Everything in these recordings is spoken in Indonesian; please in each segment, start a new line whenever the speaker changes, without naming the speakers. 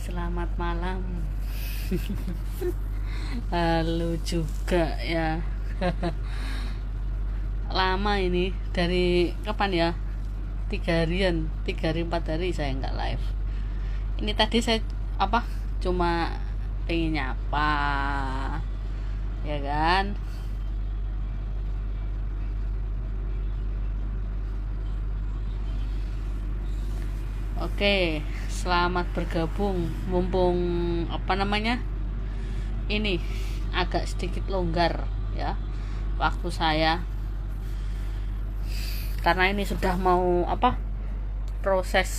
Selamat malam. Halo juga ya. Lama ini, dari kapan ya? 3 harian, 3 hari 4 hari saya nggak live. Ini tadi saya cuma pengen nyapa, ya kan? Oke, selamat bergabung. Mumpung ini agak sedikit longgar ya waktu saya, karena ini sudah mau proses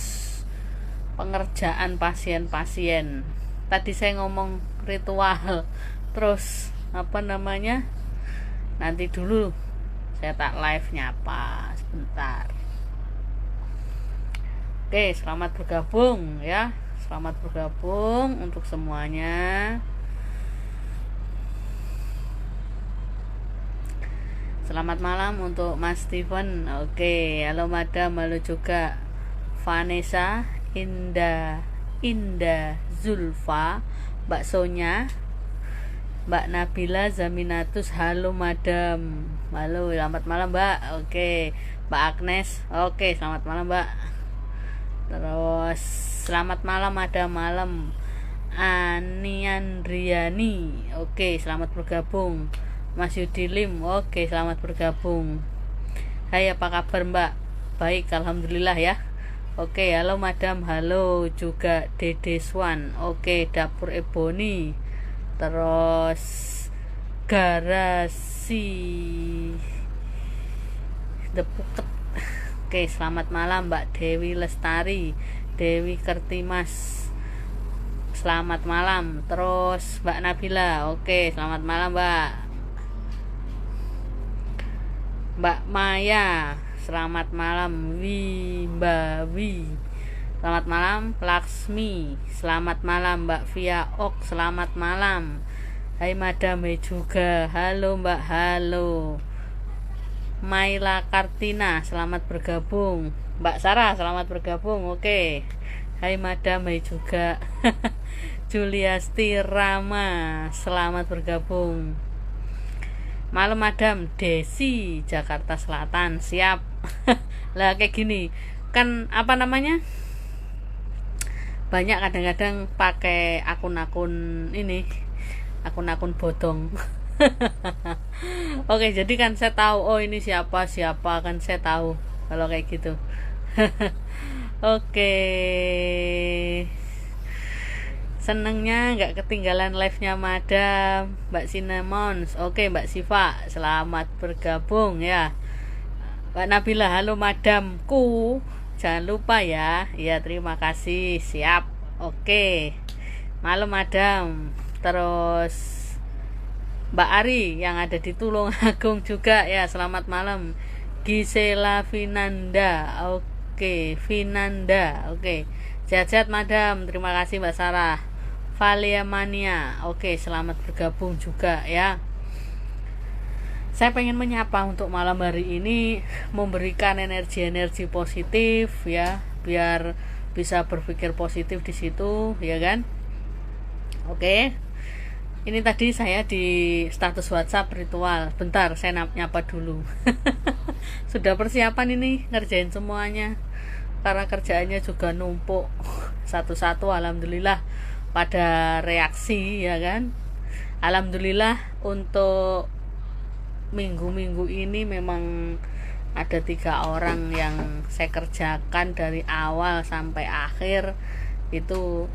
pengerjaan pasien-pasien. Tadi saya ngomong ritual, terus nanti dulu saya tak live nyapa sebentar. Oke, selamat bergabung ya. Selamat bergabung untuk semuanya. Selamat malam untuk Mas Steven. Oke, halo Madam, halo juga Vanessa, Indah, Zulfa, Mbak Sonya, Mbak Nabila Zaminatus. Halo Madam. Halo, selamat malam Mbak. Oke, Mbak Agnes. Oke, selamat malam Mbak. Terus selamat malam, ada malam Ani Andriani. Oke, selamat bergabung. Mas Yudi Lim. Oke, selamat bergabung. Hai, apa kabar Mbak? Baik, alhamdulillah ya. Oke, halo Madam. Halo juga Dede Swan. Oke, Dapur Ebony. Terus Garasi The Puket. Oke, selamat malam Mbak Dewi Lestari, Dewi Kertimas. Selamat malam. Terus Mbak Nabila. Oke, selamat malam Mbak. Mbak Maya. Selamat malam Wimbawi. Selamat malam Laksmi. Selamat malam Mbak Via Ok. Selamat malam. Hai Madam, hai juga. Halo Mbak, halo. Maila Kartina, selamat bergabung. Mbak Sarah, selamat bergabung. Oke. Hai Madam, hai juga. Juliasti Rama, selamat bergabung. Malam Madam. Desi, Jakarta Selatan. Siap. Lah kayak gini kan banyak kadang-kadang pakai akun-akun bodong. Oke, jadi kan saya tahu ini siapa kan saya tahu kalau kayak gitu. Oke, senengnya nggak ketinggalan live-nya Madam, Mbak Cinnamon. Oke, Mbak Siva, selamat bergabung ya. Mbak Nabila, halo Madamku, jangan lupa ya. Iya, terima kasih. Siap. Oke, malam Madam. Terus Mbak Ari yang ada di Tulungagung juga ya, selamat malam. Gisela Vinanda. Oke, Vinanda. Oke, sehat-sehat Madam. Terima kasih Mbak Sarah. Valia Mania. Oke, selamat bergabung juga ya. Saya pengen menyapa untuk malam hari ini, memberikan energi-energi positif ya, biar bisa berpikir positif di situ ya kan. Oke. Ini tadi saya di status WhatsApp ritual. Bentar, saya nyapa dulu. Sudah persiapan ini, ngerjain semuanya. Karena kerjaannya juga numpuk. Satu-satu, alhamdulillah pada reaksi ya kan. Alhamdulillah untuk minggu-minggu ini memang ada 3 orang yang saya kerjakan dari awal sampai akhir itu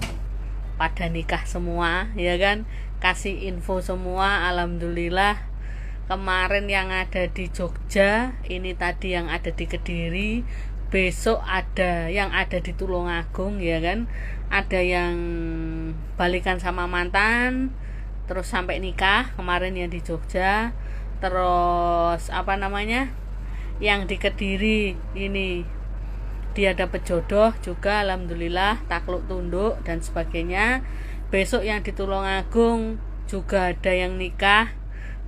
pada nikah semua ya kan. Kasih info semua, alhamdulillah. Kemarin yang ada di Jogja, ini tadi yang ada di Kediri, besok ada yang ada di Tulungagung ya kan. Ada yang balikan sama mantan terus sampai nikah kemarin yang di Jogja. Terus yang di Kediri ini dia dapat jodoh juga, alhamdulillah, takluk tunduk dan sebagainya. Besok yang di Tulungagung juga ada yang nikah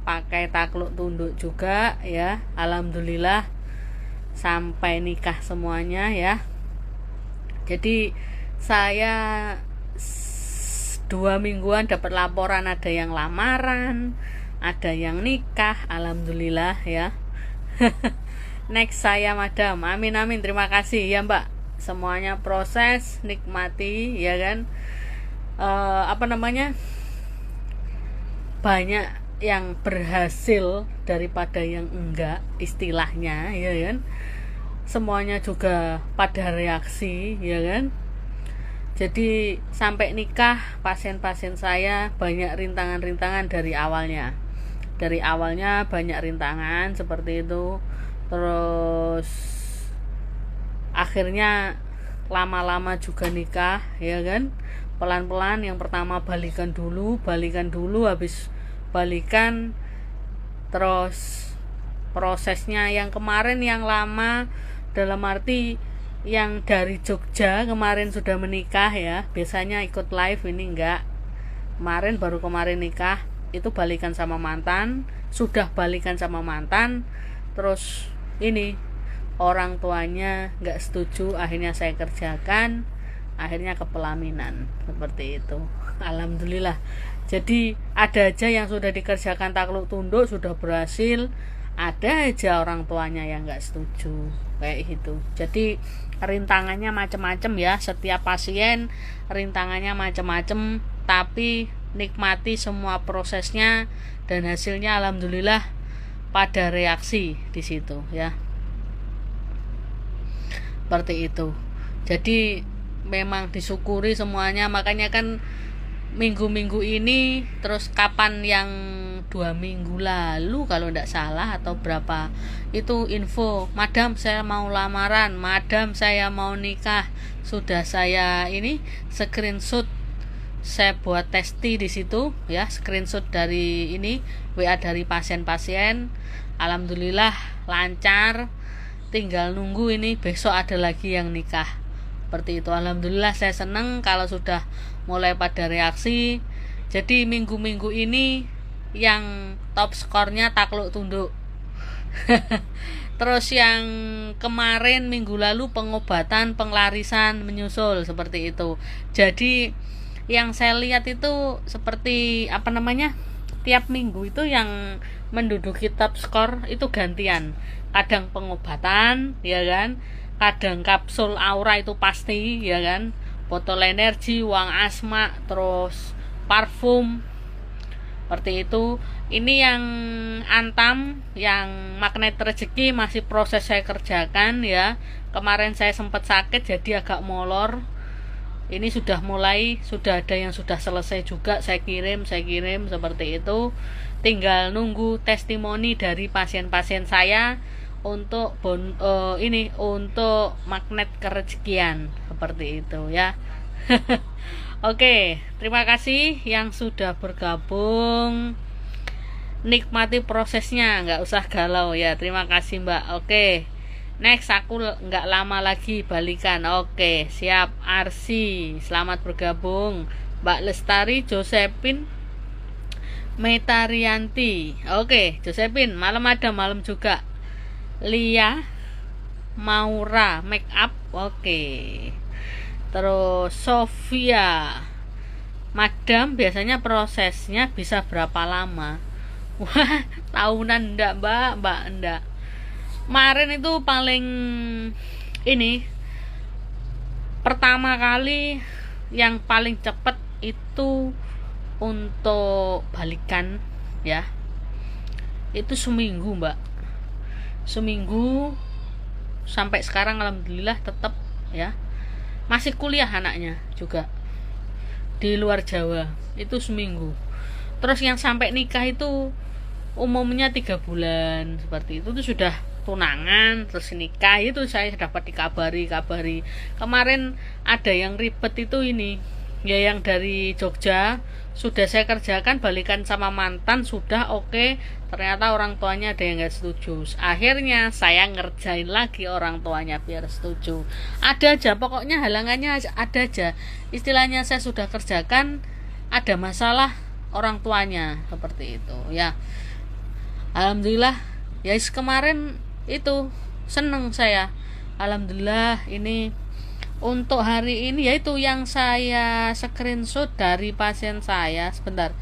pakai takluk tunduk juga ya, alhamdulillah sampai nikah semuanya ya. Jadi saya 2 mingguan dapat laporan ada yang lamaran, ada yang nikah, alhamdulillah ya. Next saya madam, amin amin, terima kasih ya mbak. Semuanya proses, nikmati ya kan. Banyak yang berhasil daripada yang enggak, istilahnya ya kan. Semuanya juga pada reaksi ya kan. Jadi sampai nikah pasien-pasien saya banyak rintangan-rintangan dari awalnya. Dari awalnya banyak rintangan seperti itu. Terus akhirnya lama-lama juga nikah ya kan. Pelan-pelan, yang pertama balikan dulu, habis balikan terus prosesnya yang kemarin yang lama, dalam arti yang dari Jogja kemarin sudah menikah ya, biasanya ikut live, ini enggak, baru kemarin nikah, itu balikan sama mantan, sudah balikan sama mantan, terus ini orang tuanya enggak setuju, akhirnya saya kerjakan, akhirnya ke pelaminan seperti itu. Alhamdulillah. Jadi ada aja yang sudah dikerjakan takluk tunduk sudah berhasil, ada aja orang tuanya yang enggak setuju kayak gitu. Jadi rintangannya macam-macam ya, setiap pasien rintangannya macam-macam, tapi nikmati semua prosesnya dan hasilnya alhamdulillah pada reaksi di situ ya. Seperti itu. Jadi memang disyukuri semuanya, makanya kan minggu-minggu ini, terus kapan yang 2 minggu lalu kalau tidak salah atau berapa itu info, madam saya mau lamaran, madam saya mau nikah, sudah saya ini screenshot, saya buat testi di situ ya, screenshot dari ini WA dari pasien-pasien, alhamdulillah lancar, tinggal nunggu ini besok ada lagi yang nikah. Seperti itu, alhamdulillah saya senang kalau sudah mulai pada reaksi. Jadi minggu-minggu ini yang top skornya takluk tunduk. Terus yang kemarin minggu lalu pengobatan, penglarisan menyusul seperti itu. Jadi yang saya lihat itu seperti tiap minggu itu yang menduduki top skor itu gantian. Kadang pengobatan ya kan, kadang kapsul aura itu pasti ya kan, botol energi, uang asma, terus parfum seperti itu. Ini yang antam, yang magnet rezeki masih proses saya kerjakan ya. Kemarin saya sempat sakit jadi agak molor, ini sudah mulai, sudah ada yang sudah selesai juga, saya kirim seperti itu. Tinggal nunggu testimoni dari pasien-pasien saya untuk untuk magnet kerezekian seperti itu ya. Oke, terima kasih yang sudah bergabung, nikmati prosesnya, nggak usah galau ya. Terima kasih mbak. Oke, next aku nggak lama lagi balikan. Oke, siap. Arsi, selamat bergabung. Mbak Lestari, Josephine, Metarianti. Oke, Josephine, malam juga. Lia, Maura, make up. Oke. Terus Sofia, madam biasanya prosesnya bisa berapa lama? Wah, tahunan enggak mbak enggak. Kemarin itu paling ini pertama kali yang paling cepat itu untuk balikan ya, itu seminggu mbak, seminggu sampai sekarang alhamdulillah tetap ya, masih kuliah anaknya juga di luar Jawa, itu seminggu. Terus yang sampai nikah itu umumnya 3 bulan seperti itu tuh sudah tunangan, terus nikah itu saya dapat dikabari. Kemarin ada yang ribet itu ini ya, yang dari Jogja sudah saya kerjakan, balikan sama mantan sudah oke, ternyata orang tuanya ada yang gak setuju. Akhirnya saya ngerjain lagi orang tuanya biar setuju. Ada aja pokoknya halangannya, ada aja. Istilahnya saya sudah kerjakan, ada masalah orang tuanya seperti itu ya. Alhamdulillah ya, kemarin itu seneng saya, alhamdulillah ini Untuk hari ini yaitu yang saya screenshot dari pasien saya sebentar.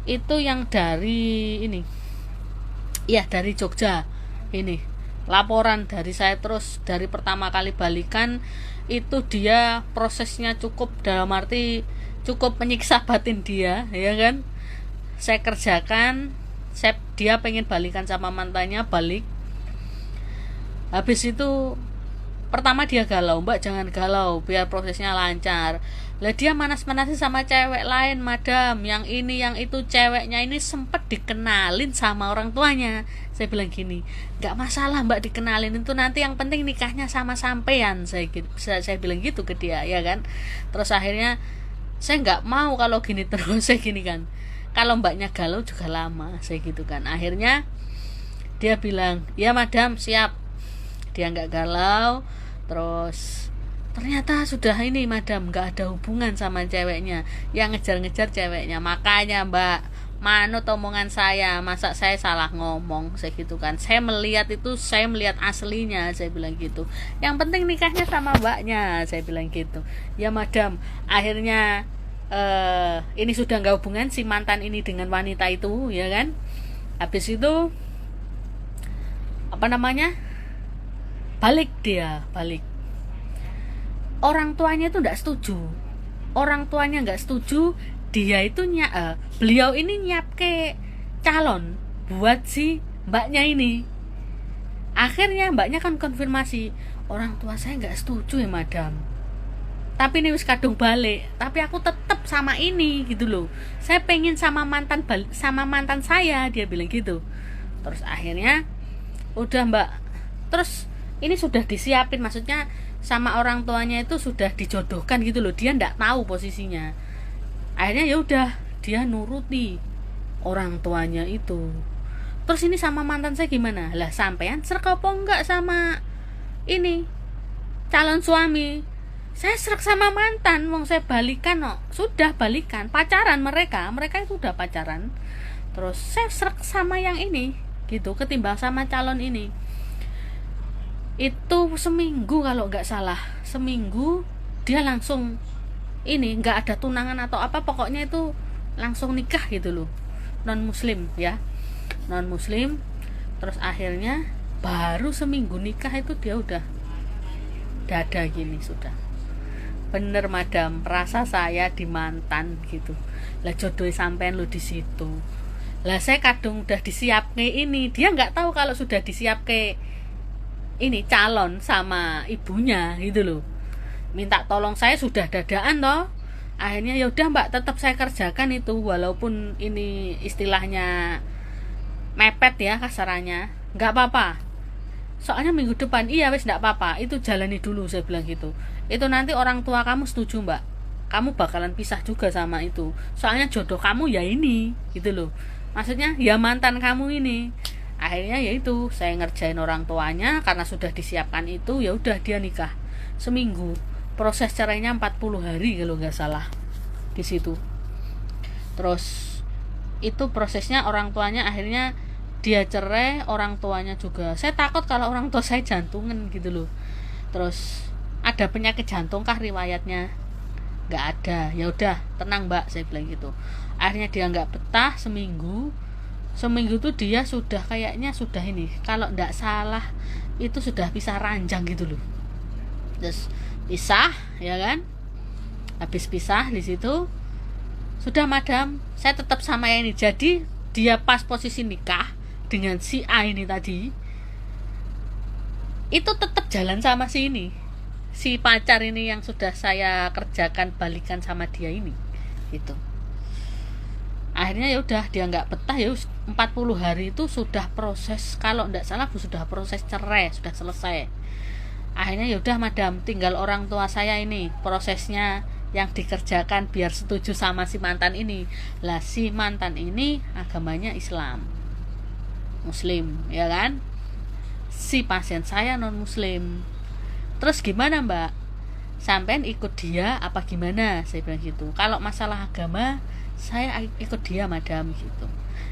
Itu yang dari ini. Iya, dari Jogja. Ini laporan dari saya, terus dari pertama kali balikan itu dia prosesnya cukup, dalam arti cukup menyiksa batin dia, ya kan. Saya kerjakan, dia pengen balikan sama mantannya, balik. Habis itu pertama dia galau, mbak jangan galau biar prosesnya lancar. Lah dia manas-manasin sama cewek lain, madam, yang ini yang itu. Ceweknya ini sempet dikenalin sama orang tuanya. Saya bilang gini, nggak masalah mbak dikenalin, itu nanti yang penting nikahnya sama sampean. Saya bilang gitu ke dia, ya kan. Terus akhirnya saya nggak mau kalau gini terus. Saya gini kan, kalau mbaknya galau juga lama, saya gitu kan. Akhirnya dia bilang, ya madam siap. Dia nggak galau. Terus ternyata sudah ini madam nggak ada hubungan sama ceweknya, yang ngejar-ngejar ceweknya. Makanya mbak, manut omongan saya, masa saya salah ngomong, saya gitu kan. Saya melihat itu, saya melihat aslinya, saya bilang gitu. Yang penting nikahnya sama mbaknya, saya bilang gitu. Ya madam, akhirnya ini sudah nggak hubungan si mantan ini dengan wanita itu, ya kan. Habis itu apa namanya, balik. Orang tuanya itu nggak setuju. Dia itu beliau ini nyiapke calon buat si mbaknya ini. Akhirnya mbaknya kan konfirmasi, orang tua saya nggak setuju ya madam, tapi ini wis kadung balik, tapi aku tetap sama ini gitu loh. Saya pengen sama mantan saya, dia bilang gitu. Terus akhirnya udah mbak, terus ini sudah disiapin, maksudnya sama orang tuanya itu sudah dijodohkan gitu loh. Dia nggak tahu posisinya. Akhirnya ya udah dia nuruti orang tuanya itu. Terus ini sama mantan saya gimana? Lah sampean srek apa enggak sama ini calon suami? Saya srek sama mantan, wong saya balikan kok. Sudah balikan, pacaran mereka itu udah pacaran. Terus saya srek sama yang ini gitu, ketimbang sama calon ini. Itu seminggu kalau nggak salah, seminggu dia langsung ini, nggak ada tunangan atau apa, pokoknya itu langsung nikah gitu loh. Non muslim ya, non muslim. Terus akhirnya baru seminggu nikah itu dia udah dada gini sudah. Bener madam, rasa saya di mantan gitu. Lah jodoh sampean lo di situ. Lah saya kadung udah disiapke ini, dia nggak tahu kalau sudah disiapke ini calon sama ibunya gitu loh. Minta tolong saya sudah dadaan toh. Akhirnya ya udah mbak, tetap saya kerjakan itu, walaupun ini istilahnya mepet ya kasarannya, nggak apa-apa. Soalnya minggu depan, iya wes nggak apa-apa, itu jalani dulu, saya bilang gitu. Itu nanti orang tua kamu setuju mbak, kamu bakalan pisah juga sama itu. Soalnya jodoh kamu ya ini gitu loh. Maksudnya ya mantan kamu ini. Akhirnya ya itu saya ngerjain orang tuanya karena sudah disiapkan itu. Ya udah dia nikah seminggu, proses cerainya 40 hari kalau nggak salah di situ. Terus itu prosesnya orang tuanya akhirnya dia cerai, orang tuanya juga. Saya takut kalau orang tua saya jantungan gitu loh. Terus ada penyakit jantung kah riwayatnya? Nggak ada. Ya udah tenang mbak, saya bilang gitu. Akhirnya dia nggak betah seminggu tuh dia sudah kayaknya sudah ini, kalau nggak salah itu sudah pisah ranjang gitu loh. Terus pisah ya kan, habis pisah di situ sudah madam, saya tetap sama yang ini. Jadi dia pas posisi nikah dengan si A ini tadi, itu tetap jalan sama si ini, si pacar ini yang sudah saya kerjakan balikan sama dia ini gitu. Akhirnya ya udah dia nggak betah, ya 40 hari itu sudah proses, kalau nggak salah sudah proses cerai, sudah selesai. Akhirnya ya udah madam, tinggal orang tua saya ini prosesnya yang dikerjakan biar setuju sama si mantan ini. Lah si mantan ini agamanya Islam, muslim ya kan, si pasien saya non muslim. Terus gimana mbak, sampean ikut dia apa gimana, saya bilang gitu. Kalau masalah agama saya ikut dia madam gitu.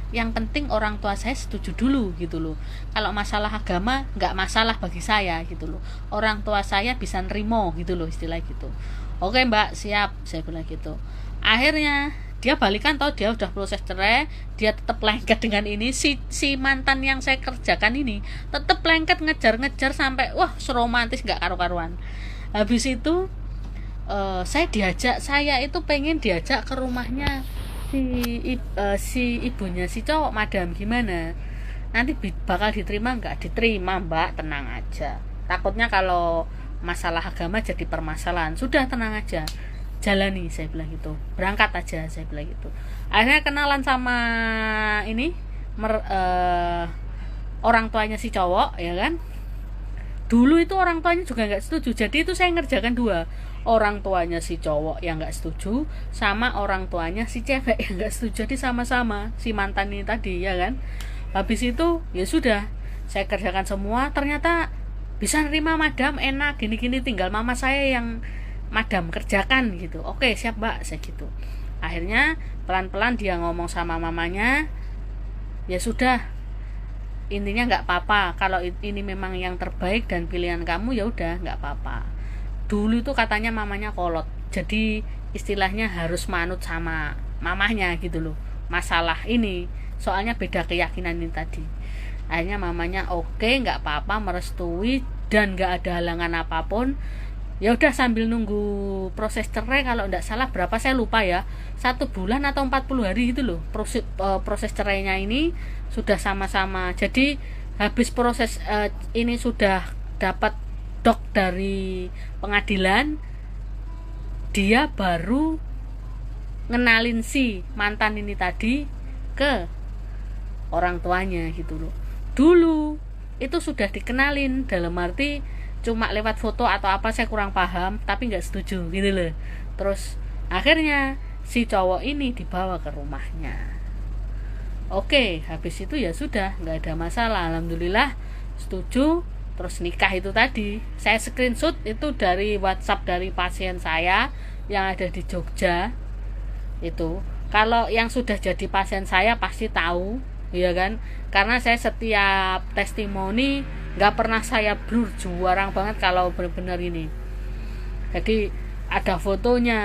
yang penting orang tua saya setuju dulu gitu loh. Kalau masalah agama nggak masalah bagi saya gitu loh, orang tua saya bisa nerimo gitu loh, istilah gitu. Oke mbak, siap, saya bilang gitu. Akhirnya dia balikan, tau dia udah proses cerai, dia tetap lengket dengan ini, si mantan yang saya kerjakan ini tetap lengket ngejar sampai wah seromantis nggak karu-karuan. Habis itu saya itu pengen diajak ke rumahnya si ibunya si cowok, madam, gimana nanti bakal diterima nggak? Diterima mbak, tenang aja. Takutnya kalau masalah agama jadi permasalahan, sudah tenang aja, jalani, saya bilang gitu, berangkat aja, saya bilang gitu. Akhirnya kenalan sama ini orang tuanya si cowok, ya kan. Dulu itu orang tuanya juga nggak setuju, jadi itu saya ngerjakan dua, orang tuanya si cowok yang nggak setuju sama orang tuanya si cewek yang nggak setuju, jadi sama-sama si mantan ini tadi, ya kan. Habis itu ya sudah saya kerjakan semua, ternyata bisa nerima madam, enak gini-gini, tinggal mama saya yang madam kerjakan gitu. Oke siap mbak, saya gitu. Akhirnya pelan-pelan dia ngomong sama mamanya, ya sudah, intinya nggak apa-apa, kalau ini memang yang terbaik dan pilihan kamu ya udah nggak apa-apa. Dulu itu katanya mamanya kolot, jadi istilahnya harus manut sama mamanya gitu loh, masalah ini soalnya beda keyakinan ini tadi. Akhirnya mamanya oke, nggak apa-apa, merestui dan nggak ada halangan apapun. Ya udah, sambil nunggu proses cerai, kalau nggak salah berapa saya lupa ya, 1 bulan atau 40 hari gitu loh proses cerainya ini sudah sama-sama. Jadi habis proses ini sudah dapat dok dari pengadilan, dia baru ngenalin si mantan ini tadi ke orang tuanya gitu loh. Dulu itu sudah dikenalin, dalam arti cuma lewat foto atau apa, saya kurang paham, tapi nggak setuju gitu loh. Terus akhirnya si cowok ini dibawa ke rumahnya. Oke, habis itu ya sudah, nggak ada masalah, alhamdulillah setuju. Terus nikah itu tadi, saya screenshot itu dari WhatsApp dari pasien saya yang ada di Jogja itu. Kalau yang sudah jadi pasien saya pasti tahu, ya kan, karena saya setiap testimoni nggak pernah saya blur, jarang banget kalau benar-benar ini. Jadi ada fotonya,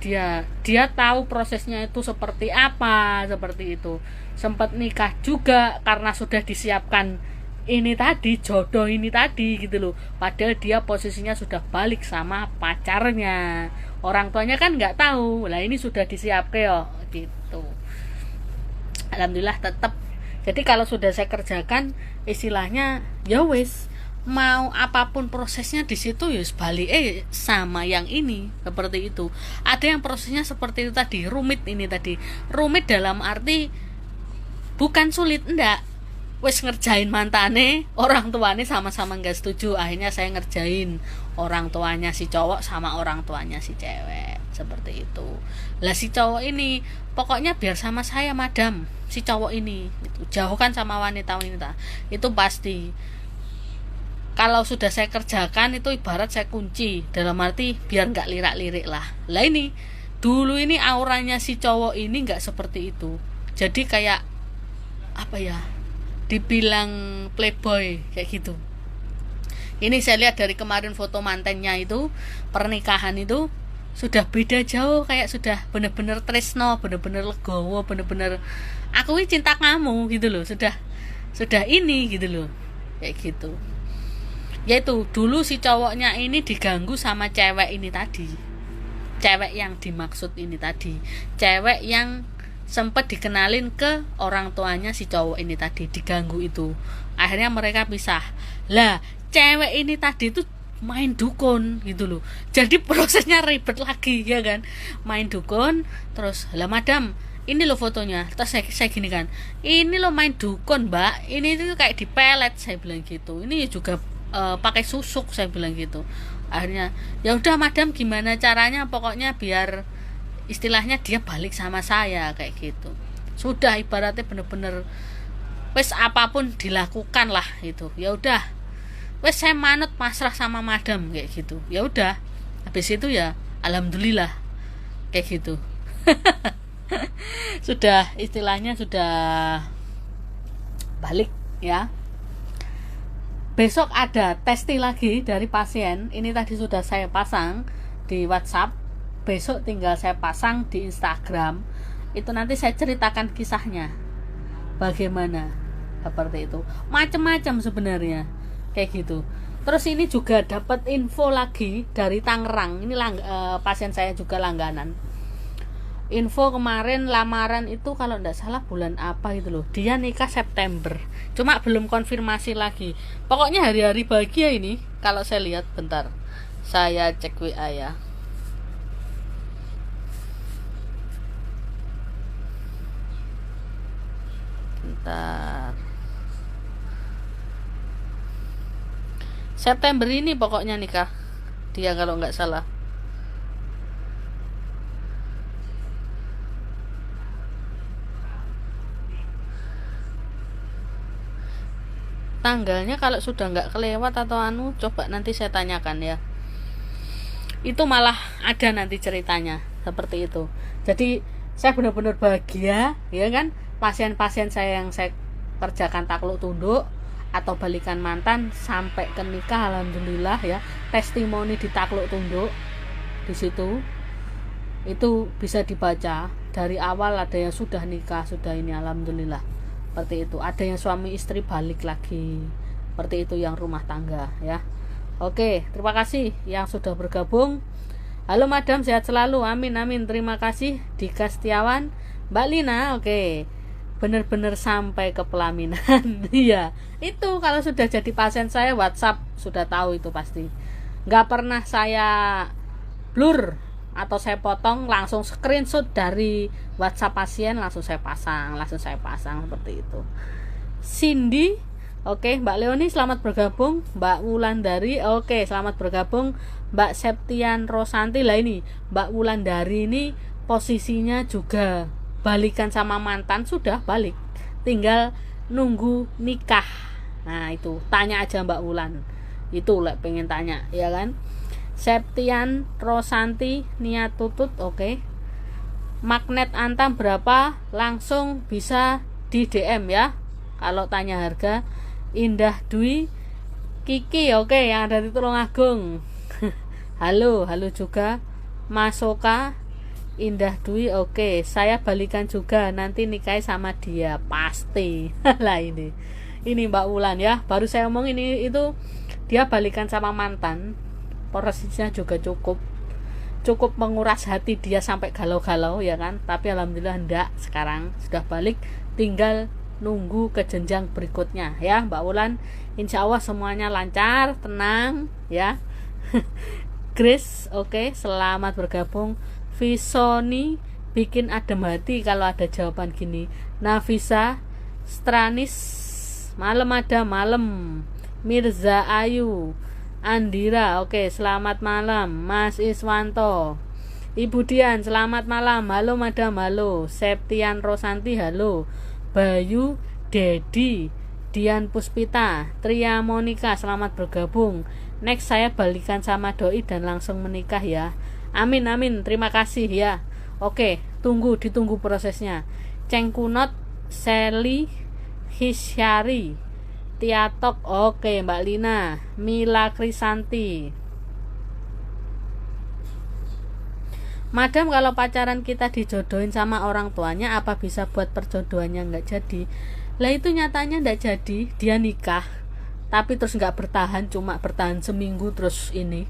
dia tahu prosesnya itu seperti apa, seperti itu. Sempat nikah juga karena sudah disiapkan ini tadi, jodoh ini tadi gitu loh, padahal dia posisinya sudah balik sama pacarnya, orang tuanya kan nggak tahu. Lah ini sudah disiapkan yo gitu, alhamdulillah tetap. Jadi kalau sudah saya kerjakan, istilahnya ya wis, mau apapun prosesnya di situ ya balik sama yang ini, seperti itu. Ada yang prosesnya seperti itu tadi, rumit ini tadi, rumit dalam arti bukan sulit, enggak, wis ngerjain mantane, orang tuanya sama-sama nggak setuju, akhirnya saya ngerjain orang tuanya si cowok sama orang tuanya si cewek, seperti itu. Lah si cowok ini pokoknya biar sama saya madam, si cowok ini itu jauhkan sama wanita-wanita, itu pasti. Kalau sudah saya kerjakan itu ibarat saya kunci, dalam arti biar nggak lirak-lirik lah. Lah ini dulu ini auranya si cowok ini nggak seperti itu, jadi kayak apa ya, dibilang playboy kayak gitu. Ini saya lihat dari kemarin foto mantannya itu, pernikahan itu sudah beda jauh, kayak sudah bener-bener tresno, bener-bener legowo, bener-bener aku ini cinta kamu gitu loh, sudah ini gitu loh, kayak gitu. Yaitu dulu si cowoknya ini diganggu sama cewek ini tadi, cewek yang dimaksud ini tadi, cewek yang sempat dikenalin ke orang tuanya si cowok ini tadi, diganggu itu. Akhirnya mereka pisah. Lah cewek ini tadi tuh main dukun gitu loh, jadi prosesnya ribet lagi, ya kan, main dukun. Terus lah madam, ini loh fotonya. Terus saya gini kan, ini loh main dukun mbak, ini tuh kayak dipelet, saya bilang gitu. Ini juga pakai susuk, saya bilang gitu. Akhirnya ya udah madam, gimana caranya, pokoknya biar istilahnya dia balik sama saya, kayak gitu. Sudah ibaratnya bener-bener wes apapun dilakukan lah itu. Ya udah, wes saya manut pasrah sama madam, kayak gitu. Ya udah, habis itu ya alhamdulillah kayak gitu. Sudah istilahnya sudah balik ya. Besok ada testi lagi dari pasien. Ini tadi sudah saya pasang di WhatsApp. Besok tinggal saya pasang di Instagram. Itu nanti saya ceritakan kisahnya. Bagaimana? Seperti itu. Macam-macam sebenarnya. Kayak gitu. Terus ini juga dapat info lagi dari Tangerang. Ini pasien saya juga langganan. Info kemarin lamaran itu kalau tidak salah bulan apa gitu loh. Dia nikah September. Cuma belum konfirmasi lagi. Pokoknya hari-hari bahagia ini. Kalau saya lihat bentar. Saya cek WA ya. Bentar. September ini pokoknya nikah dia kalau nggak salah. Tanggalnya kalau sudah nggak kelewat atau coba nanti saya tanyakan ya. Itu malah ada nanti ceritanya seperti itu. Jadi saya benar-benar bahagia ya kan, pasien-pasien saya yang saya kerjakan takluk tunduk atau balikan mantan sampai ke nikah, alhamdulillah ya. Testimoni di takluk tunduk di situ itu bisa dibaca dari awal, ada yang sudah nikah, sudah ini, alhamdulillah seperti itu. Ada yang suami istri balik lagi seperti itu, yang rumah tangga ya. Oke, terima kasih yang sudah bergabung. Halo Madam, sehat selalu, amin amin. Terima kasih Dika Setiawan, Mbak Lina. Oke, benar-benar sampai ke pelaminan. Iya, itu kalau sudah jadi pasien saya WhatsApp sudah tahu itu pasti. Nggak pernah saya blur atau saya potong, langsung screenshot dari WhatsApp pasien langsung saya pasang seperti itu. Cindy, oke. Mbak Leoni selamat bergabung. Mbak Wulandari, oke, selamat bergabung. Mbak Septian Rosanti, lah ini Mbak Wulandari ini posisinya juga balikan sama mantan, sudah balik, tinggal nunggu nikah. Nah itu tanya aja Mbak Wulan, itu pengen tanya ya kan. Septian Rosanti niat tutut, oke. Magnet Antam berapa, langsung bisa di DM ya kalau tanya harga. Indah Dwi Kiki, oke, yang ada di Tulungagung. halo juga Masoka Indah Dwi, oke, saya balikan juga, nanti nikahi sama dia pasti. Lah ini Mbak Wulan ya, baru saya omong ini, itu dia balikan sama mantan, prosesnya juga cukup menguras hati dia sampai galau-galau ya kan. Tapi alhamdulillah enggak, sekarang sudah balik, tinggal nunggu ke jenjang berikutnya ya Mbak Wulan. Insya Allah semuanya lancar, tenang ya. Grace, oke, selamat bergabung. Visoni bikin adem hati kalau ada jawaban gini. Nafisa Stranis, malam ada malam. Mirza Ayu Andira, oke, selamat malam. Mas Iswanto, Ibu Dian, selamat malam. Halo Madam, halo. Septian Rosanti, halo. Bayu Dedi, Dian Puspita, Tria Monika, selamat bergabung. Next saya balikan sama doi dan langsung menikah ya. Amin amin, terima kasih ya. Oke, ditunggu prosesnya. Cengkunot, Sally Hisyari, Tiatok, oke, Mbak Lina, Mila Krisanti. Madam, kalau pacaran kita dijodohin sama orang tuanya, apa bisa buat perjodohannya nggak jadi? Lah itu nyatanya nggak jadi, dia nikah tapi terus nggak bertahan, cuma bertahan seminggu terus ini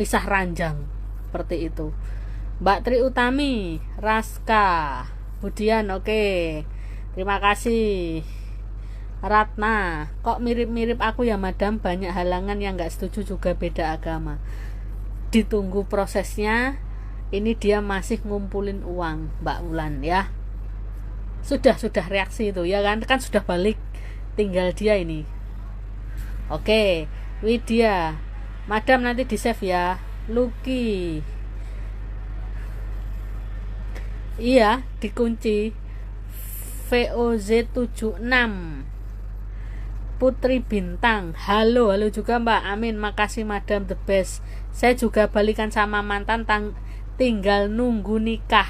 pisah ranjang seperti itu. Mbak Tri Utami, Raska Budian, oke, terima kasih. Ratna, kok mirip-mirip aku ya Madam, banyak halangan yang nggak setuju juga beda agama. Ditunggu prosesnya, ini dia masih ngumpulin uang Mbak Wulan ya. Sudah reaksi itu ya kan sudah balik, tinggal dia ini. Oke, Widya, Madam nanti di save ya. Lucky, iya dikunci. VOZ76, Putri Bintang, halo juga Mbak. Amin, makasih Madam, the best. Saya juga balikan sama mantan tinggal nunggu nikah.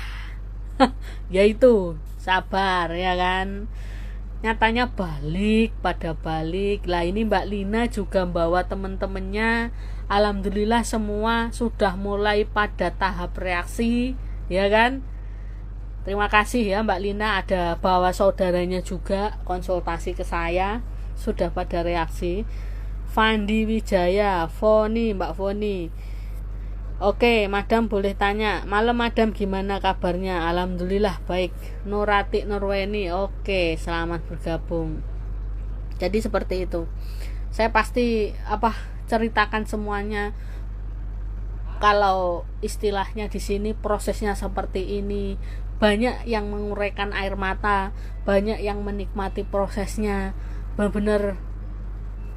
Yaitu sabar ya kan. Nyatanya pada balik lah. Ini Mbak Lina juga bawa temen-temennya, alhamdulillah semua sudah mulai pada tahap reaksi ya kan. Terima kasih ya Mbak Lina, ada bawa saudaranya juga konsultasi ke saya, sudah pada reaksi. Fandi Wijaya, Foni, Mbak Foni. Oke, Madam boleh tanya, malam Madam gimana kabarnya? Alhamdulillah baik. Nurati Nurweni, oke, selamat bergabung. Jadi seperti itu. Saya pasti ceritakan semuanya. Kalau istilahnya di sini prosesnya seperti ini, banyak yang menguraikan air mata, banyak yang menikmati prosesnya. Benar-benar,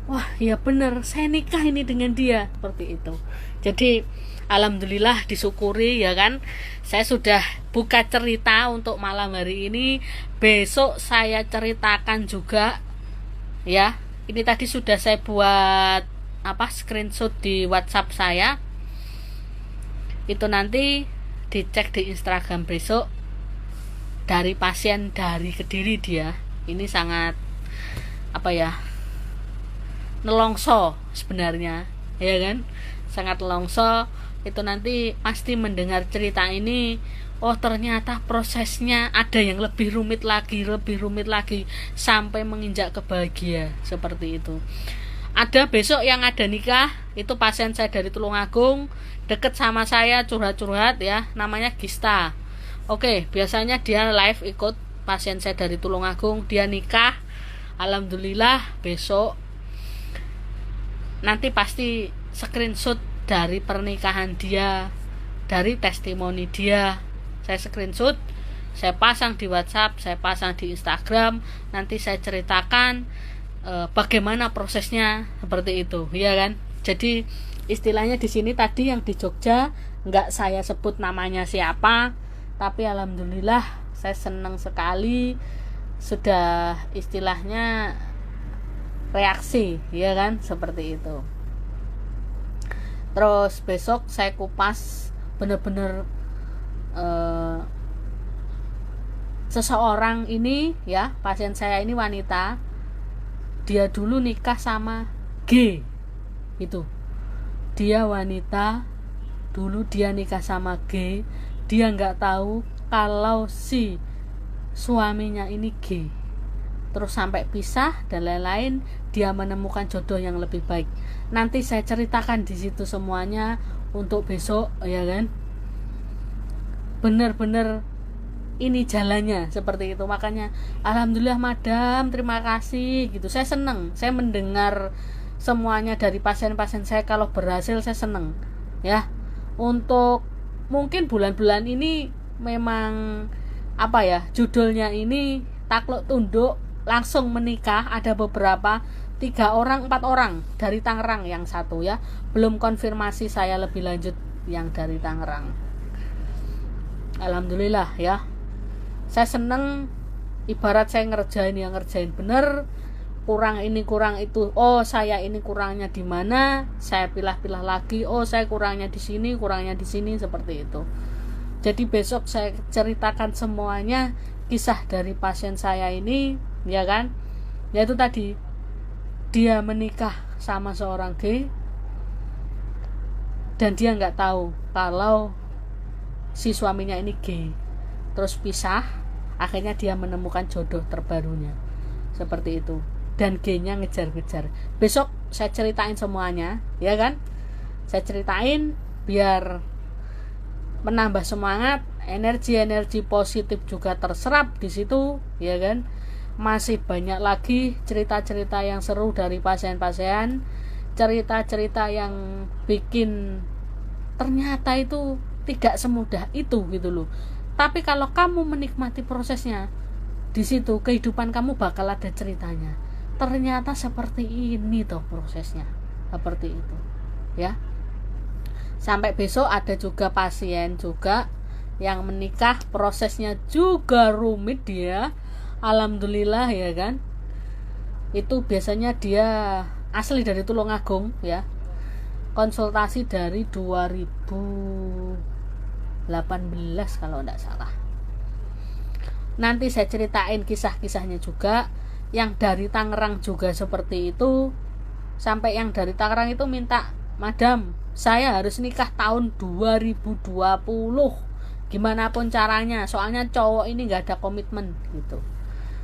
wah ya benar, saya nikah ini dengan dia, seperti itu. Jadi alhamdulillah disyukuri ya kan. Saya sudah buka cerita untuk malam hari ini. Besok saya ceritakan juga ya. Ini tadi sudah saya buat screenshot di WhatsApp saya. Itu nanti dicek di Instagram besok. Dari pasien dari Kediri dia. Ini sangat nelongso sebenarnya ya kan. Sangat nelongso. Itu nanti pasti mendengar cerita ini, oh ternyata prosesnya ada yang lebih rumit lagi sampai menginjak ke bahagia, seperti itu. Ada besok yang ada nikah, itu pasien saya dari Tulungagung, deket sama saya, curhat-curhat ya, namanya Gista. Oke, biasanya dia live ikut pasien saya dari Tulungagung, dia nikah, alhamdulillah. Besok nanti pasti screenshot dari pernikahan dia, dari testimoni dia, saya screenshot, saya pasang di WhatsApp, saya pasang di Instagram. Nanti saya ceritakan bagaimana prosesnya, seperti itu ya kan. Jadi istilahnya di sini tadi yang di Jogja nggak saya sebut namanya siapa, tapi alhamdulillah saya senang sekali sudah istilahnya reaksi ya kan, seperti itu. Terus besok saya kupas bener-bener seseorang ini ya, pasien saya ini wanita, dia dulu nikah sama G, itu dia wanita, dulu dia nikah sama G, dia nggak tahu kalau si suaminya ini G, terus sampai pisah dan lain-lain, dia menemukan jodoh yang lebih baik. Nanti saya ceritakan di situ semuanya untuk besok ya kan. Bener-bener ini jalannya seperti itu. Makanya alhamdulillah Madam, terima kasih gitu. Saya senang, saya mendengar semuanya dari pasien-pasien saya. Kalau berhasil saya senang ya. Untuk mungkin bulan-bulan ini memang judulnya ini takluk tunduk langsung menikah. Ada beberapa 3 orang 4 orang dari Tangerang, yang satu ya belum konfirmasi saya lebih lanjut yang dari Tangerang. Alhamdulillah ya, saya seneng. Ibarat saya ngerjain bener, kurang ini kurang itu, oh saya ini kurangnya di mana, saya pilah-pilah lagi, oh saya kurangnya di sini, seperti itu. Jadi besok saya ceritakan semuanya, kisah dari pasien saya ini ya kan. Yaitu tadi dia menikah sama seorang G dan dia nggak tahu kalau si suaminya ini G, terus pisah, akhirnya dia menemukan jodoh terbarunya, seperti itu. Dan G-nya ngejar-ngejar. Besok saya ceritain semuanya ya kan, saya ceritain biar menambah semangat, energi positif juga terserap di situ ya kan. Masih banyak lagi cerita-cerita yang seru dari pasien-pasien, cerita-cerita yang bikin ternyata itu tidak semudah itu gitu loh. Tapi kalau kamu menikmati prosesnya, di situ kehidupan kamu bakal ada ceritanya. Ternyata seperti ini toh prosesnya, seperti itu ya. Sampai besok ada juga pasien juga yang menikah, prosesnya juga rumit dia. Alhamdulillah ya kan. Itu biasanya dia asli dari Tulungagung ya. Konsultasi dari 2000 18 kalau enggak salah. Nanti saya ceritain kisah-kisahnya juga. Yang dari Tangerang juga seperti itu. Sampai yang dari Tangerang itu minta, "Madam, saya harus nikah tahun 2020. Gimana pun caranya, soalnya cowok ini gak ada komitmen," gitu.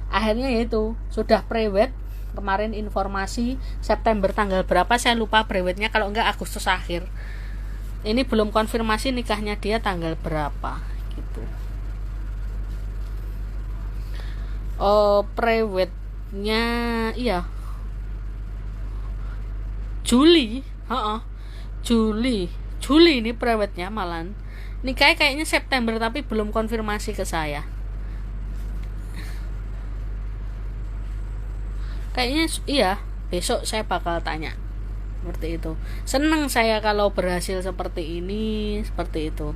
Akhirnya yaitu sudah prewed. Kemarin informasi September tanggal berapa saya lupa prewednya, kalau enggak Agustus akhir. Ini belum konfirmasi nikahnya dia tanggal berapa gitu. Prewednya iya Juli, Juli ini prewednya malan. Nikahnya kayaknya September tapi belum konfirmasi ke saya. Kayaknya iya, besok saya bakal tanya. Seperti itu. Senang saya kalau berhasil seperti ini, seperti itu.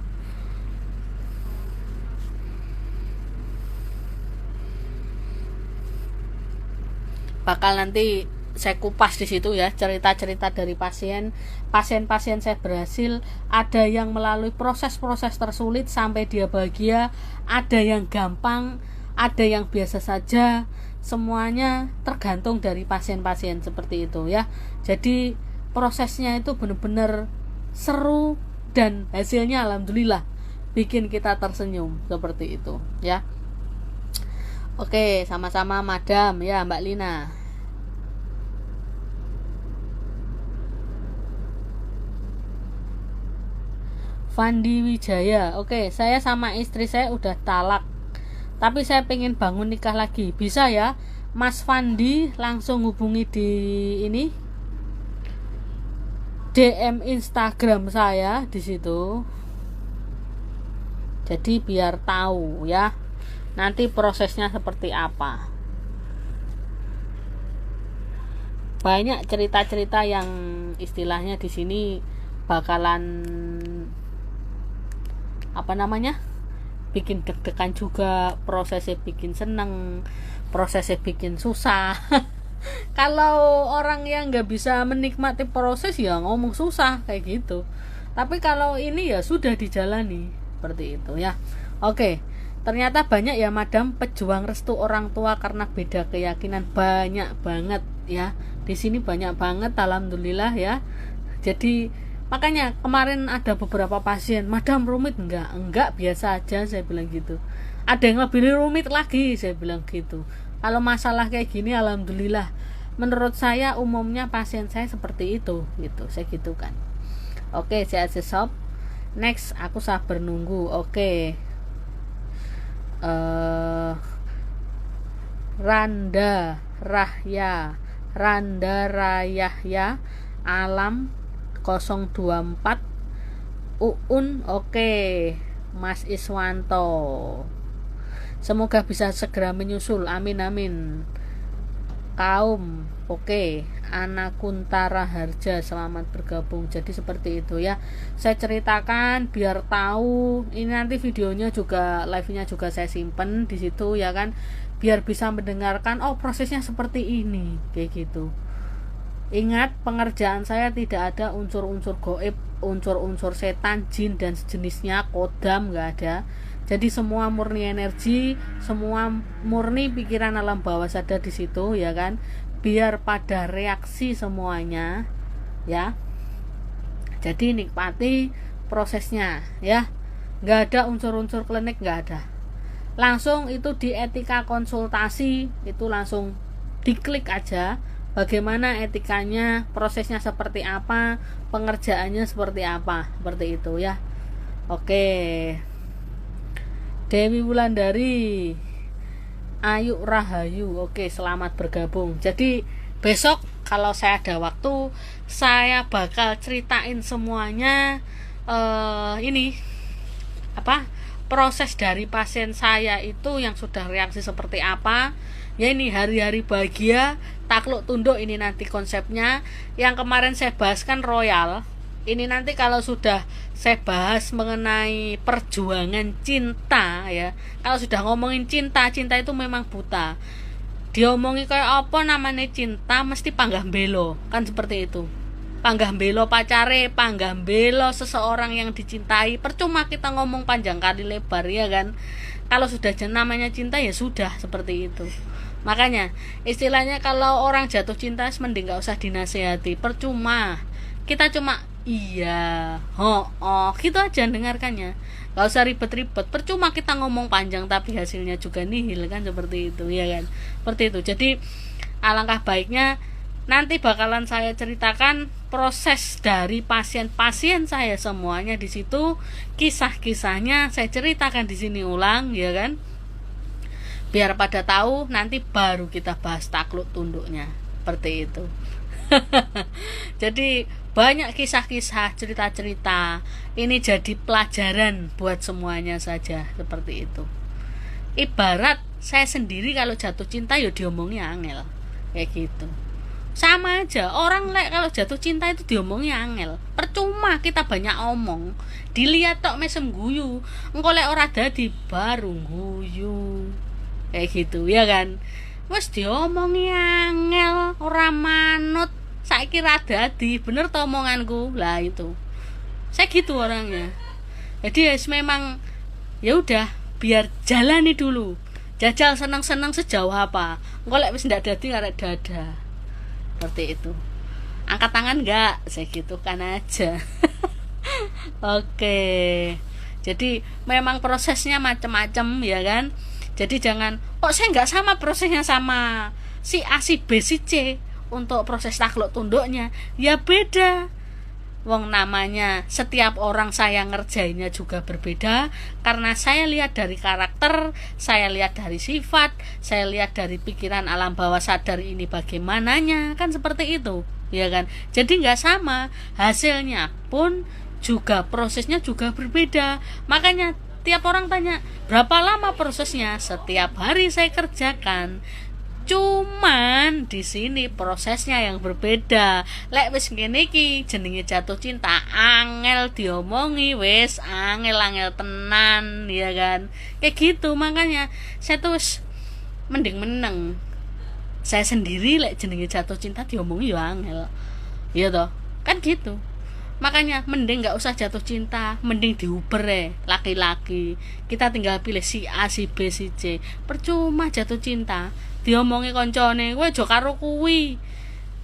Bakal nanti saya kupas di situ ya, cerita-cerita dari pasien-pasien saya berhasil. Ada yang melalui proses-proses tersulit sampai dia bahagia, ada yang gampang, ada yang biasa saja. Semuanya tergantung dari pasien-pasien seperti itu ya. Jadi prosesnya itu benar-benar seru dan hasilnya alhamdulillah bikin kita tersenyum seperti itu ya. Oke, sama-sama Madam ya Mbak Lina. Fandi Wijaya, oke, saya sama istri saya udah talak, tapi saya pengen bangun nikah lagi. Bisa ya Mas Fandi, langsung hubungi di ini DM Instagram saya di situ. Jadi biar tahu ya nanti prosesnya seperti apa. Banyak cerita-cerita yang istilahnya di sini bakalan bikin deg-degan juga, prosesnya bikin seneng, prosesnya bikin susah. Kalau orang yang nggak bisa menikmati proses ya ngomong susah kayak gitu. Tapi kalau ini ya sudah dijalani seperti itu ya. Oke, ternyata banyak ya Madam pejuang restu orang tua karena beda keyakinan, banyak banget ya. Di sini banyak banget alhamdulillah ya. Jadi makanya kemarin ada beberapa pasien, "Madam rumit enggak biasa aja," saya bilang gitu. Ada yang lebih rumit lagi, saya bilang gitu. Kalau masalah kayak gini alhamdulillah menurut saya umumnya pasien saya seperti itu gitu, saya gitu kan. Oke, saya sob. Next, aku sabar nunggu. Oke. Randa Rayahya Alam 024 Uun. Oke, Mas Iswanto, semoga bisa segera menyusul, amin. Kaum, oke, Anakuntara Harja, selamat bergabung. Jadi seperti itu ya, saya ceritakan biar tahu. Ini nanti videonya juga, live-nya juga saya simpen di situ ya kan, biar bisa mendengarkan oh prosesnya seperti ini kayak gitu. Ingat, pengerjaan saya tidak ada unsur-unsur goib, unsur-unsur setan, jin dan sejenisnya, kodam nggak ada. Jadi semua murni energi, semua murni pikiran alam bawah sadar di situ ya kan. Biar pada reaksi semuanya ya. Jadi nikmati prosesnya ya. Nggak ada unsur-unsur klinik, nggak ada. Langsung itu di etika konsultasi itu langsung diklik aja. Bagaimana etikanya, prosesnya seperti apa, pengerjaannya seperti apa, seperti itu ya. Oke. Dewi Wulandari, Ayu Rahayu, oke, selamat bergabung. Jadi besok kalau saya ada waktu, saya bakal ceritain semuanya. Ini proses dari pasien saya itu yang sudah reaksi seperti apa. Ya ini hari-hari bahagia, takluk tunduk, ini nanti konsepnya. Yang kemarin saya bahas kan royal. Ini nanti kalau sudah saya bahas mengenai perjuangan cinta ya. Kalau sudah ngomongin cinta itu memang buta. Diomongi kayak apa namanya cinta mesti panggah belo, kan seperti itu. panggah belo pacare, panggah belo seseorang yang dicintai, percuma kita ngomong panjang kali lebar, ya kan? Kalau sudah namanya cinta ya sudah seperti itu. Makanya istilahnya kalau orang jatuh cinta mending gak usah dinasehati, percuma. Kita cuma iya, gitu aja dengarkannya. Gak usah ribet-ribet, percuma kita ngomong panjang tapi hasilnya juga nihil, kan seperti itu, ya kan? Seperti itu. Jadi alangkah baiknya nanti bakalan saya ceritakan proses dari pasien-pasien saya semuanya di situ, kisah-kisahnya saya ceritakan di sini ulang, ya kan? Biar pada tahu, nanti baru kita bahas takluk tunduknya, seperti itu. Jadi banyak kisah-kisah, cerita-cerita. Ini jadi pelajaran buat semuanya saja, seperti itu. Ibarat saya sendiri kalau jatuh cinta ya diomongi angel, kayak gitu. Sama aja, orang kalau jatuh cinta itu diomongi angel. Percuma kita banyak omong, dilihat tok mesem guyu. Engko lek ora dadi baru guyu, kayak gitu, ya kan? Wes diomongi angel, ora manut, saiki ra dadi, bener to omonganku. Lah itu. Saya gitu orangnya. Jadi memang ya udah, biar jalani dulu. Jajal seneng-seneng sejauh apa. Engko lek wis ndak dadi arek dada. Seperti itu. Angkat tangan enggak? Saya gitu kan aja. Oke. Jadi memang prosesnya macam-macam, ya kan? Jadi jangan, saya nggak sama prosesnya sama si A, si B, si C untuk proses takluk tunduknya. Ya beda. Wong namanya setiap orang saya ngerjainnya juga berbeda, karena saya lihat dari karakter, saya lihat dari sifat, saya lihat dari pikiran alam bawah sadar ini bagaimananya, kan seperti itu, ya kan? Jadi nggak sama, hasilnya pun juga prosesnya juga berbeda. Makanya tiap orang tanya, berapa lama prosesnya? Setiap hari saya kerjakan. Cuman di sini prosesnya yang berbeda. Lek wis ngene iki jenenge jatuh cinta, angel diomongi, wis angel tenan, ya kan? Kayak gitu. Makanya saya tuh mending meneng. Saya sendiri lek jenenge jatuh cinta diomongi ya angel. Iya toh? Kan gitu. Makanya mending gak usah jatuh cinta, mending diuber laki-laki. Kita tinggal pilih si A, si B, si C. Percuma jatuh cinta diomongi koncone, kowe aja karo kuwi.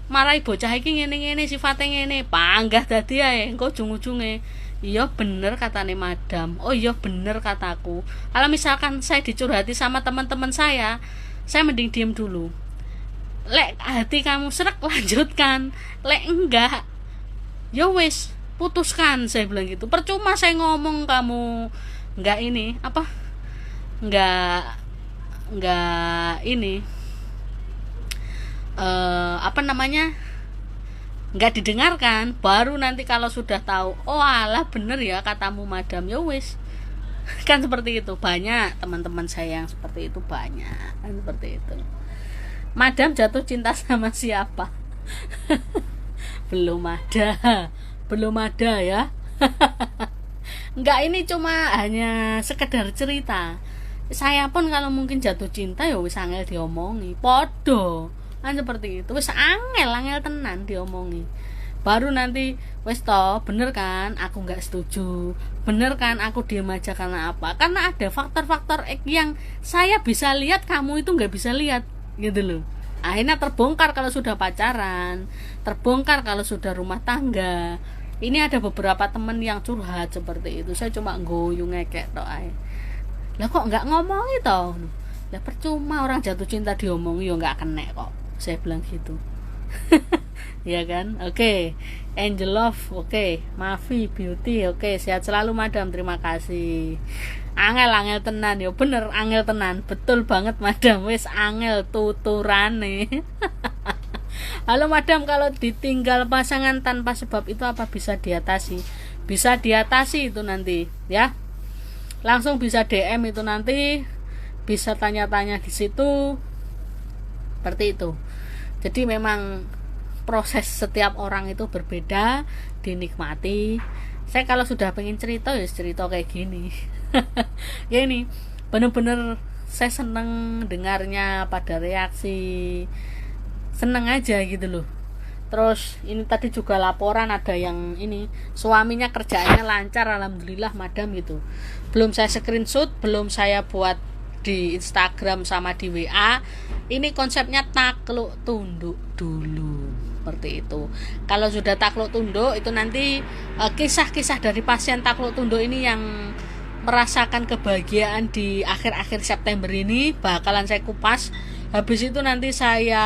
Marai bocah iki ngene-ngene, sifate ngene, panggah dadi ae. Engko ujung-ujunge iya bener katane madam. Oh iya bener kataku. Kalau misalkan saya dicurhati sama teman-teman saya mending diem dulu. Lek hati kamu srek lanjutkan, lek enggak ya wis putuskan, saya bilang gitu. Percuma saya ngomong kamu enggak ini apa? Enggak ini nggak didengarkan. Baru nanti kalau sudah tahu, oh alah bener ya katamu madam, ya wis. Kan seperti itu. Banyak teman-teman saya yang seperti itu, banyak kan seperti itu. Madam jatuh cinta sama siapa? belum ada ya. Enggak, ini cuma hanya sekedar cerita. Saya pun kalau mungkin jatuh cinta ya wis angel diomongi, podo kan seperti itu. Wis angel tenan diomongi. Baru nanti wis toh, bener kan aku nggak setuju, bener kan aku diem aja karena apa? Karena ada faktor-faktor yang saya bisa lihat kamu itu nggak bisa lihat, gitu loh. Akhirnya terbongkar kalau sudah pacaran, terbongkar kalau sudah rumah tangga. Ini ada beberapa temen yang curhat seperti itu. Saya cuma goyung ngekek toh ae. Lah kok nggak ngomong itu? Lah percuma, orang jatuh cinta diomongi ya nggak kena kok. Saya bilang gitu. Ya kan? Oke. Angel Love, oke. Mafi Beauty, oke. Sehat selalu madam, terima kasih. Angel tenan ya, bener angel tenan. Betul banget madam, wis angel tuturane. Halo madam, kalau ditinggal pasangan tanpa sebab itu apa bisa diatasi? Bisa diatasi itu nanti ya. Langsung bisa DM itu nanti, bisa tanya-tanya di situ. Seperti itu. Jadi memang proses setiap orang itu berbeda, dinikmati. Saya kalau sudah pengen cerita ya cerita kayak gini. Ya ini bener-bener saya seneng dengarnya, pada reaksi, seneng aja gitu loh. Terus ini tadi juga laporan ada yang ini suaminya kerjaannya lancar, alhamdulillah madam gitu. Belum saya screenshot, belum saya buat di Instagram sama di WA. Ini konsepnya takluk tunduk dulu, seperti itu. Kalau sudah takluk tunduk itu nanti kisah-kisah dari pasien takluk tunduk ini yang merasakan kebahagiaan di akhir-akhir September ini bakalan saya kupas. Habis itu nanti saya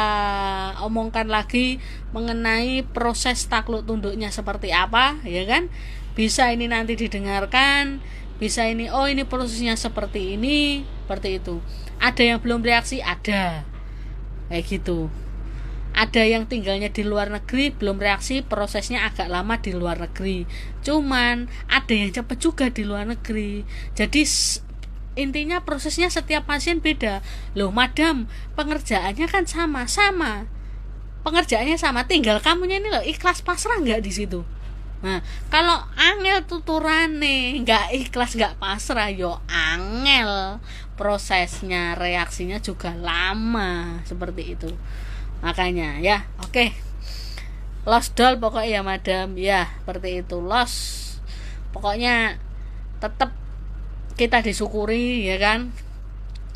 omongkan lagi mengenai proses takluk tunduknya seperti apa, ya kan? Bisa ini nanti didengarkan, bisa ini oh ini prosesnya seperti ini, seperti itu. Ada yang belum reaksi, ada. Kayak gitu. Ada yang tinggalnya di luar negeri belum reaksi, prosesnya agak lama di luar negeri. Cuman ada yang cepat juga di luar negeri. Jadi intinya prosesnya setiap pasien beda. Loh madam, pengerjaannya kan sama. Pengerjaannya sama, tinggal kamunya ini loh ikhlas pasrah nggak di situ. Nah, kalau angel tuturane nggak ikhlas nggak pasrah yo angel, prosesnya reaksinya juga lama seperti itu. Makanya ya, oke. Lost doll pokoknya ya madam, ya seperti itu lost. Pokoknya tetap kita disyukuri ya kan.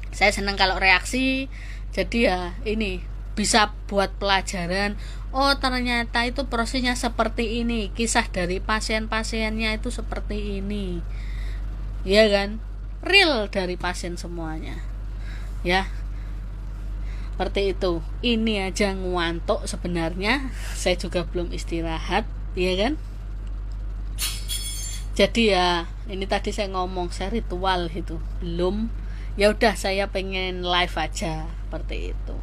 Saya senang kalau reaksi, jadi ya ini bisa buat pelajaran. Oh ternyata itu prosesnya seperti ini, kisah dari pasien-pasiennya itu seperti ini, ya kan, real dari pasien semuanya ya, seperti itu. Ini aja ngantuk sebenarnya, saya juga belum istirahat ya kan. Jadi ya ini tadi saya ngomong saya ritual itu belum, ya udah saya pengen live aja seperti itu.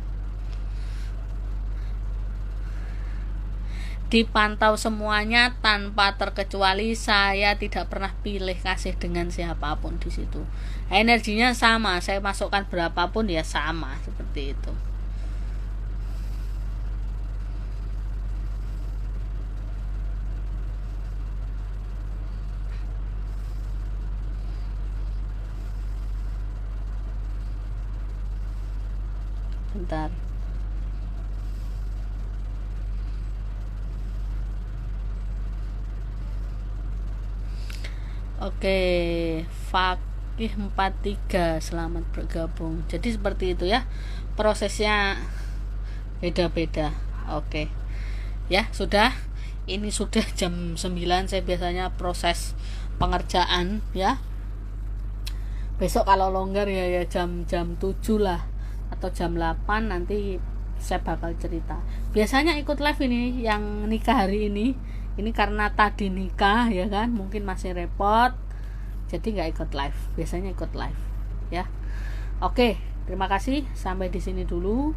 Dipantau semuanya tanpa terkecuali, saya tidak pernah pilih kasih dengan siapapun di situ. Energinya sama, saya masukkan berapapun ya sama seperti itu. Bentar. Oke, Fakih 43 selamat bergabung. Jadi seperti itu ya. Prosesnya beda-beda. Oke. Ya, sudah. Ini sudah jam 9, saya biasanya proses pengerjaan ya. Besok kalau longgar ya jam 7 lah atau jam 8 nanti saya bakal cerita. Biasanya ikut live ini yang nikah hari ini karena tadi nikah ya kan, mungkin masih repot jadi nggak ikut live. Biasanya ikut live ya. Oke, terima kasih, sampai di sini dulu.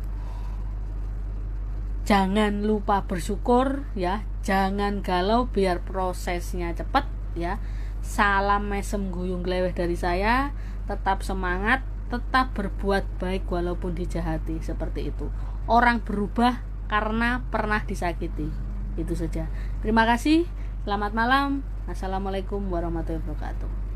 Jangan lupa bersyukur ya, jangan galau biar prosesnya cepat ya. Salam mesem guyung gleweh dari saya. Tetap semangat, tetap berbuat baik walaupun dijahati, seperti itu. Orang berubah karena pernah disakiti. Itu saja. Terima kasih. Selamat malam. Assalamualaikum warahmatullahi wabarakatuh.